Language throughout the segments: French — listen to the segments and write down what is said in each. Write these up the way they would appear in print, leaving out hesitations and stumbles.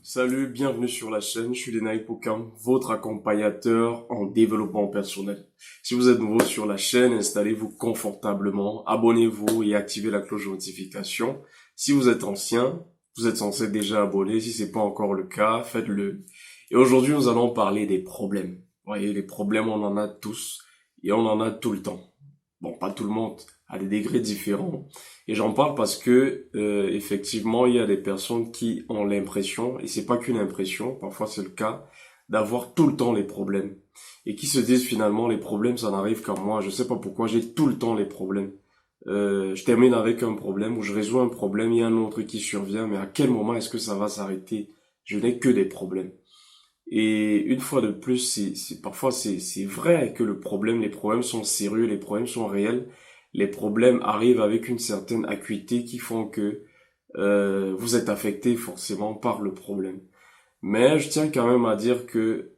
Salut, bienvenue sur la chaîne, je suis Denaï Pokam, votre accompagnateur en développement personnel. Si vous êtes nouveau sur la chaîne, installez-vous confortablement, abonnez-vous et activez la cloche de notification. Si vous êtes ancien, vous êtes censé être déjà abonné, si c'est pas encore le cas, faites-le. Et aujourd'hui, nous allons parler des problèmes. Vous voyez, les problèmes, on en a tous et on en a tout le temps. Bon, pas tout le monde, à des degrés différents. Et j'en parle parce que effectivement, il y a des personnes qui ont l'impression, et c'est pas qu'une impression, parfois c'est le cas, d'avoir tout le temps les problèmes. Et qui se disent finalement, les problèmes, ça n'arrive qu'à moi. Je sais pas pourquoi j'ai tout le temps les problèmes. Je termine avec un problème ou je résous un problème, il y a un autre qui survient, mais à quel moment est-ce que ça va s'arrêter? Je n'ai que des problèmes. Et une fois de plus, parfois c'est vrai que les problèmes sont sérieux, les problèmes sont réels. Les problèmes arrivent avec une certaine acuité qui font que vous êtes affecté forcément par le problème. Mais je tiens quand même à dire que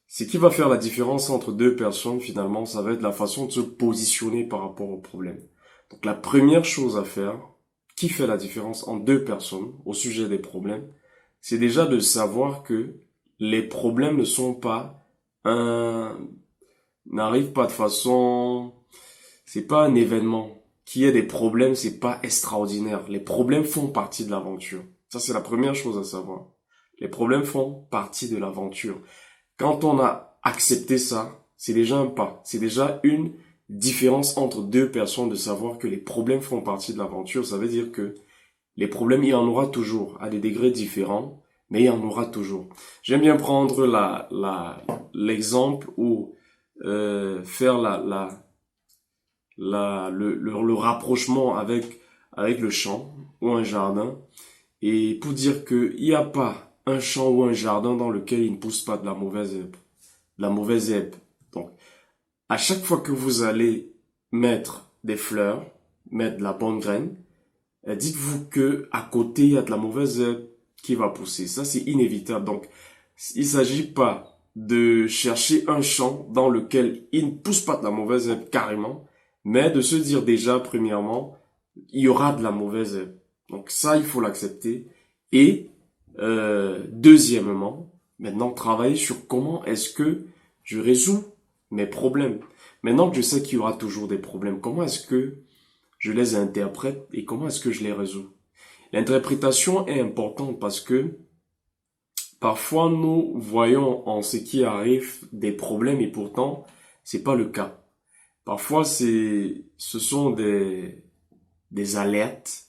ce qui va faire la différence entre deux personnes finalement, ça va être la façon de se positionner par rapport au problème. Donc la première chose à faire, qui fait la différence entre deux personnes au sujet des problèmes, c'est déjà de savoir que les problèmes ne sont pas un, n'arrivent pas de façon, c'est pas un événement. Qu'il y ait des problèmes, c'est pas extraordinaire. Les problèmes font partie de l'aventure. Ça, c'est la première chose à savoir. Les problèmes font partie de l'aventure. Quand on a accepté ça, c'est déjà un pas. C'est déjà une différence entre deux personnes de savoir que les problèmes font partie de l'aventure. Ça veut dire que les problèmes, il y en aura toujours, à des degrés différents, mais il y en aura toujours. J'aime bien prendre l'exemple ou faire le rapprochement avec le champ ou un jardin, et pour dire qu'il n'y a pas un champ ou un jardin dans lequel il ne pousse pas de la mauvaise herbe. De la mauvaise herbe. Donc, à chaque fois que vous allez mettre des fleurs, mettre de la bonne graine, dites-vous que à côté, il y a de la mauvaise herbe qui va pousser. Ça, c'est inévitable. Donc, il s'agit pas de chercher un champ dans lequel il ne pousse pas de la mauvaise herbe carrément, mais de se dire déjà, premièrement, il y aura de la mauvaise herbe. Donc ça, il faut l'accepter. Et deuxièmement, maintenant, travailler sur comment est-ce que je résous mes problèmes. Maintenant que je sais qu'il y aura toujours des problèmes, comment est-ce que je les interprète et comment est-ce que je les résous? L'interprétation est importante parce que parfois nous voyons en ce qui arrive des problèmes et pourtant c'est pas le cas. Parfois ce sont des alertes.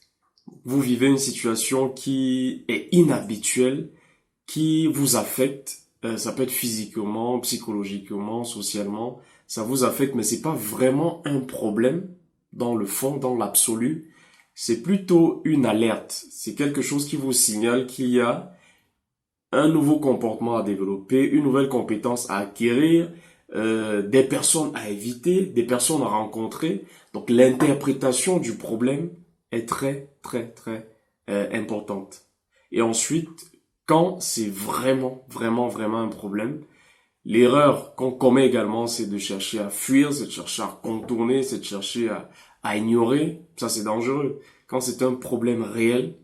Vous vivez une situation qui est inhabituelle, qui vous affecte. Ça peut être physiquement, psychologiquement, socialement. Ça vous affecte, mais c'est pas vraiment un problème dans le fond, dans l'absolu. C'est plutôt une alerte. C'est quelque chose qui vous signale qu'il y a un nouveau comportement à développer, une nouvelle compétence à acquérir, des personnes à éviter, des personnes à rencontrer. Donc l'interprétation du problème est très importante. Et ensuite, quand c'est vraiment un problème, l'erreur qu'on commet également, c'est de chercher à fuir, c'est de chercher à contourner, c'est de chercher à ignorer. Ça, c'est dangereux. Quand c'est un problème réel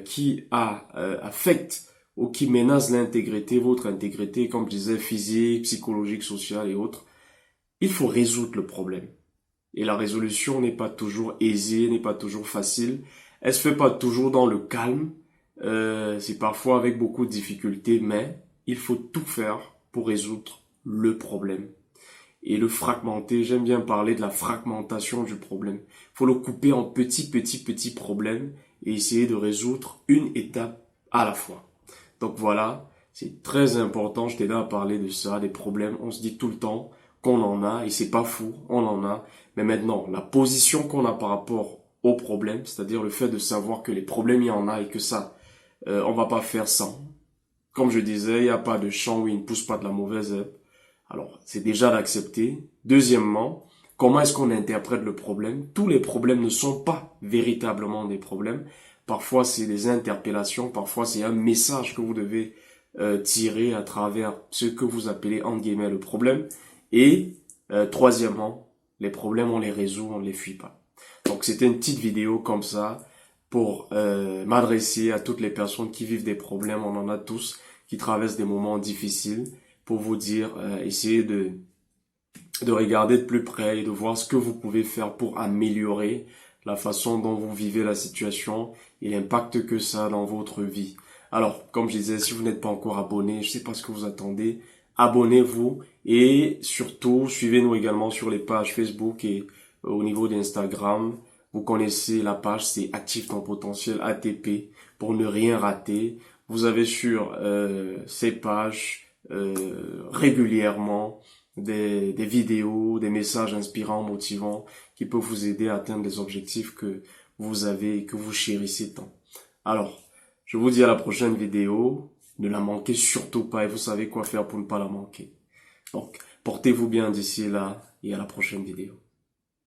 qui affecte ou qui menace l'intégrité, votre intégrité, comme je disais, physique, psychologique, sociale et autres, il faut résoudre le problème. Et la résolution n'est pas toujours aisée, n'est pas toujours facile. Elle se fait pas toujours dans le calme. C'est parfois avec beaucoup de difficultés, mais il faut tout faire pour résoudre le problème. Et le fragmenter, j'aime bien parler de la fragmentation du problème. Il faut le couper en petits problèmes et essayer de résoudre une étape à la fois. Donc voilà, c'est très important, je t'ai là à parler de ça, des problèmes. On se dit tout le temps qu'on en a, et c'est pas fou, on en a. Mais maintenant, la position qu'on a par rapport aux problèmes, c'est-à-dire le fait de savoir que les problèmes, il y en a et que ça, on va pas faire sans. Comme je disais, il n'y a pas de champ où il ne pousse pas de la mauvaise herbe. Alors, c'est déjà d'accepter. Deuxièmement, comment est-ce qu'on interprète le problème? Tous les problèmes ne sont pas véritablement des problèmes. Parfois, c'est des interpellations. Parfois, c'est un message que vous devez tirer à travers ce que vous appelez, entre guillemets, le problème. Et troisièmement, les problèmes, on les résout, on ne les fuit pas. Donc, c'était une petite vidéo comme ça. pour m'adresser à toutes les personnes qui vivent des problèmes. On en a tous qui traversent des moments difficiles, pour vous dire, essayez de regarder de plus près et de voir ce que vous pouvez faire pour améliorer la façon dont vous vivez la situation et l'impact que ça a dans votre vie. Alors, comme je disais, si vous n'êtes pas encore abonné, je sais pas ce que vous attendez, abonnez-vous et surtout, suivez-nous également sur les pages Facebook et au niveau d'Instagram. Vous connaissez la page, c'est Active ton potentiel ATP pour ne rien rater. Vous avez sur ces pages régulièrement des vidéos, des messages inspirants, motivants qui peuvent vous aider à atteindre les objectifs que vous avez et que vous chérissez tant. Alors, je vous dis à la prochaine vidéo. Ne la manquez surtout pas et vous savez quoi faire pour ne pas la manquer. Donc, portez-vous bien d'ici là et à la prochaine vidéo.